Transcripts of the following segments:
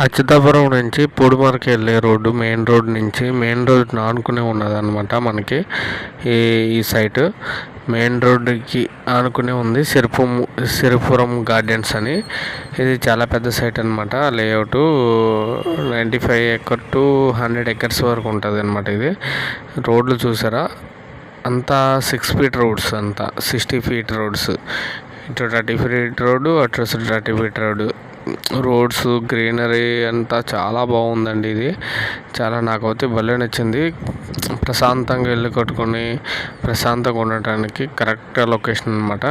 అచ్యుతాపురం నుంచి పూడిమరకు వెళ్ళే road main road ఆనుకునే ఉన్నదన్నమాట. మనకి ఈ సైట్ మెయిన్ రోడ్డుకి ఆనుకునే ఉంది. సిరిపురం గార్డెన్స్ అని. ఇది చాలా పెద్ద సైట్ అనమాట. లేఅవుట్ 95 acres to 100 acres వరకు ఉంటుంది అనమాట. ఇది రోడ్లు చూసారా, అంతా 6 feet రోడ్స్, అంతా 60 feet రోడ్స్. ఇటు 30 feet రోడ్డు, అటు 30 feet రోడ్డు. రోడ్స్, గ్రీనరీ అంతా చాలా బాగుందండి. ఇది చాలా నాకైతే భలే నచ్చింది. ప్రశాంతంగా ఇల్లు కట్టుకొని ప్రశాంతంగా ఉండటానికి కరెక్ట్ లొకేషన్ అనమాట.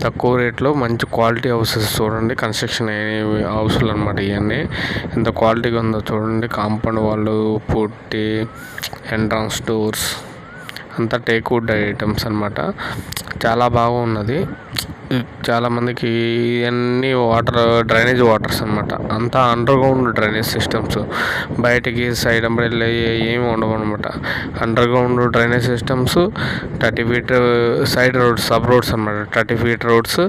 తక్కువ రేట్లో మంచి క్వాలిటీ హౌసెస్ చూడండి. కన్స్ట్రక్షన్ హౌస్లు అనమాట ఇవన్నీ. ఎంత క్వాలిటీగా ఉందో చూడండి. కాంపౌండ్ వాళ్ళు, పుట్టి, ఎంట్రన్స్ డోర్స్ అంతా టేక్ వుడ్ ఐటమ్స్ అనమాట. చాలా బాగున్నది. చాలామందికి ఇవన్నీ డ్రైనేజ్ వాటర్స్ అనమాట. అంతా అండర్ గ్రౌండ్ డ్రైనేజ్ సిస్టమ్స్. బయటికి సైడ్ అంబ్రెల్లా ఏమి ఉండవు అనమాట. Under ground drainage systems. 30 feet side roads, sub roads అనమాట. 30 feet రోడ్స్.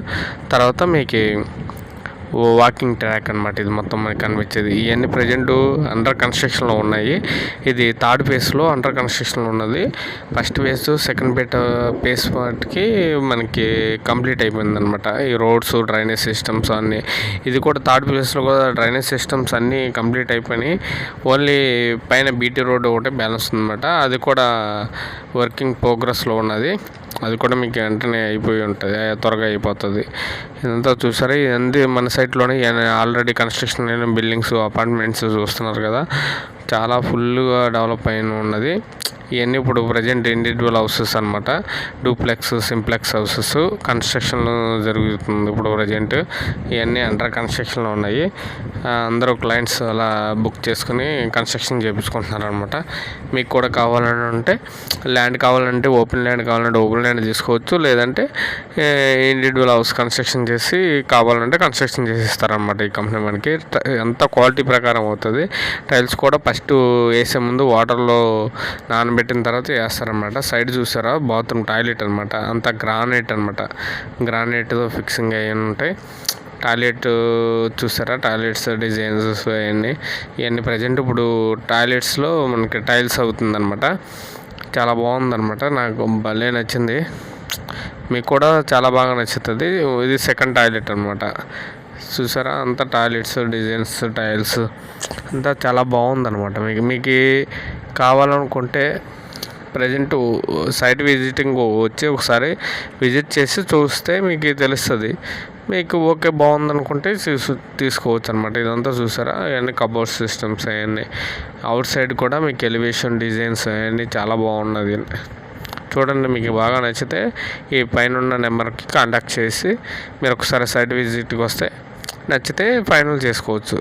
తర్వాత మీకు వాకింగ్ ట్రాక్ అనమాట. ఇది మొత్తం మనకి కనిపించేది. ఇవన్నీ ప్రజెంట్ అండర్ కన్స్ట్రక్షన్లో ఉన్నాయి. ఇది థర్డ్ ఫేజ్లో అండర్ కన్స్ట్రక్షన్లో ఉన్నది. ఫస్ట్ ఫేజ్, సెకండ్ ఫేజ్ వాటికి మనకి కంప్లీట్ అయిపోయింది అనమాట. ఈ రోడ్స్, డ్రైనేజ్ సిస్టమ్స్ అన్నీ. ఇది కూడా థర్డ్ ఫేజ్లో కూడా డ్రైనేజ్ సిస్టమ్స్ అన్నీ కంప్లీట్ అయిపోయినాయి. ఓన్లీ పైన బీటీ రోడ్ ఒకటే బ్యాలెన్స్ ఉందన్నమాట. అది కూడా వర్కింగ్ ప్రోగ్రెస్లో ఉన్నది. అది కూడా మీకు వెంటనే అయిపోయి ఉంటుంది, త్వరగా అయిపోతుంది. ఇదంతా చూసారా, ఇదంతా మన సైట్లోనే ఆల్రెడీ కన్స్ట్రక్షన్ అయిన బిల్డింగ్స్, అపార్ట్మెంట్స్ చూస్తున్నారు కదా. చాలా ఫుల్గా డెవలప్ అయిన ఉన్నది. ఇవన్నీ ఇప్పుడు ప్రజెంట్ ఇండివిజువల్ హౌసెస్ అనమాట. డూప్లెక్స్, సింప్లెక్స్ హౌసెస్ కన్స్ట్రక్షన్లో జరుగుతుంది ఇప్పుడు ప్రజెంట్. ఇవన్నీ అండర్ కన్స్ట్రక్షన్లో ఉన్నాయి. అందరూ క్లయింట్స్ అలా బుక్ చేసుకుని కన్స్ట్రక్షన్ చేయించుకుంటున్నారు అనమాట. మీకు కూడా కావాలంటే ల్యాండ్ కావాలంటే ఓపెన్ ల్యాండ్ తీసుకోవచ్చు. లేదంటే ఇండివిజువల్ హౌస్ కన్స్ట్రక్షన్ చేసి కావాలంటే కన్స్ట్రక్షన్ చేసి ఇస్తారనమాట ఈ కంపెనీ మనకి. అంత క్వాలిటీ ప్రకారం అవుతుంది. టైల్స్ కూడా ఫస్ట్ వేసే ముందు వాటర్లో నానబెట్టిన తర్వాత వేస్తారనమాట. సైడ్ చూసారా, బాత్రూమ్ టాయిలెట్ అనమాట. అంతా గ్రానైట్ అనమాట. గ్రానైట్తో ఫిక్సింగ్ అయ్యి ఉంటాయి. టాయిలెట్ చూసారా, టాయిలెట్స్ డిజైన్స్ ఇవన్నీ ప్రజెంట్ ఇప్పుడు టాయిలెట్స్లో మనకి టైల్స్ అవుతుందన్నమాట. చాలా బాగుందన్నమాట. నాకు భలే నచ్చింది. మీకు కూడా చాలా బాగా నచ్చుతుంది. ఇది సెకండ్ టాయిలెట్ అనమాట. చూసారా, అంతా టాయిలెట్స్ డిజైన్స్, టైల్స్ అంతా చాలా బాగుందన్నమాట. మీకు కావాలనుకుంటే ప్రజెంట్ సైట్ విజిటింగ్ వచ్చి ఒకసారి విజిట్ చేసి చూస్తే మీకు తెలుస్తుంది. మీకు ఓకే బాగుందనుకుంటే తీసుకోవచ్చు అనమాట. ఇదంతా చూసారా, అవన్నీ కబోర్డ్ సిస్టమ్స్, అవన్నీ అవుట్ సైడ్ కూడా మీకు ఎలివేషన్ డిజైన్స్ అవన్నీ చాలా బాగున్నది. చూడండి, మీకు బాగా నచ్చితే ఈ పైన ఉన్న నెంబర్కి కాంటాక్ట్ చేసి మీరు ఒకసారి సైట్ విజిట్కి వస్తే నచ్చితే ఫైనల్ చేసుకోవచ్చు.